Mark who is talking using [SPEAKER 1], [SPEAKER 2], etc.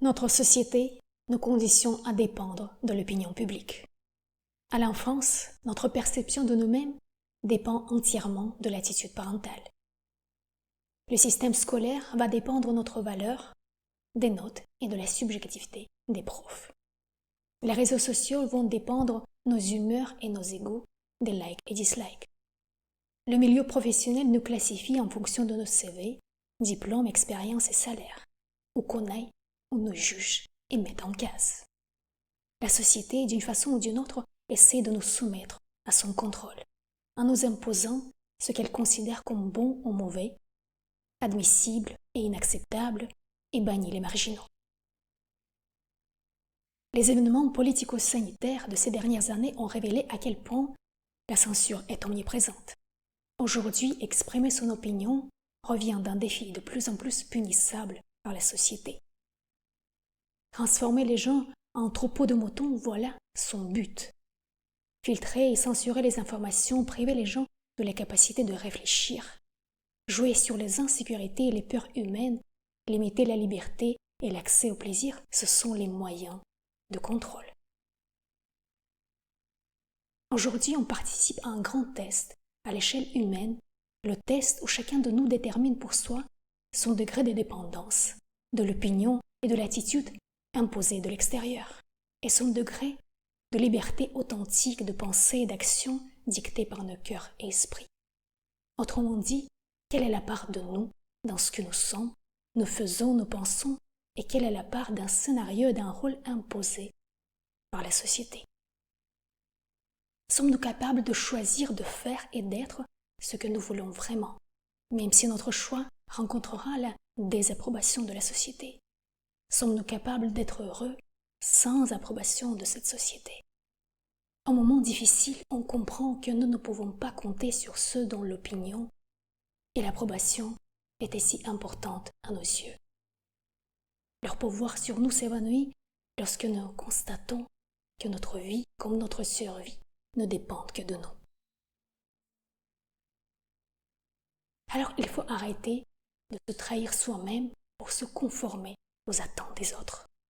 [SPEAKER 1] Notre société nous conditionne à dépendre de l'opinion publique. À l'enfance, notre perception de nous-mêmes dépend entièrement de l'attitude parentale. Le système scolaire va dépendre de notre valeur, des notes et de la subjectivité des profs. Les réseaux sociaux vont dépendre de nos humeurs et nos égos, des likes et dislikes. Le milieu professionnel nous classifie en fonction de nos CV, diplômes, expériences et salaires. Où qu'on aille, on nous juge et met en case. La société, d'une façon ou d'une autre, essaie de nous soumettre à son contrôle, en nous imposant ce qu'elle considère comme bon ou mauvais, admissible et inacceptable, et bannit les marginaux. Les événements politico-sanitaires de ces dernières années ont révélé à quel point la censure est omniprésente. Aujourd'hui, exprimer son opinion revient d'un défi de plus en plus punissable par la société. Transformer les gens en troupeaux de moutons, voilà son but. Filtrer et censurer les informations, priver les gens de la capacité de réfléchir. Jouer sur les insécurités et les peurs humaines, limiter la liberté et l'accès au plaisir, ce sont les moyens de contrôle. Aujourd'hui, on participe à un grand test à l'échelle humaine, le test où chacun de nous détermine pour soi son degré de dépendance, de l'opinion et de l'attitude imposée de l'extérieur, et son degré de liberté authentique de pensée et d'action dictée par nos cœurs et esprits. Autrement dit, quelle est la part de nous dans ce que nous sommes, nous faisons, nous pensons, et quelle est la part d'un scénario et d'un rôle imposé par la société. Sommes-nous capables de choisir de faire et d'être ce que nous voulons vraiment, même si notre choix rencontrera la désapprobation de la société? Sommes-nous capables d'être heureux sans approbation de cette société? En moments difficiles, on comprend que nous ne pouvons pas compter sur ceux dont l'opinion et l'approbation étaient si importantes à nos yeux. Leur pouvoir sur nous s'évanouit lorsque nous constatons que notre vie, comme notre survie, ne dépendent que de nous. Alors il faut arrêter de se trahir soi-même pour se conformer aux attentes des autres.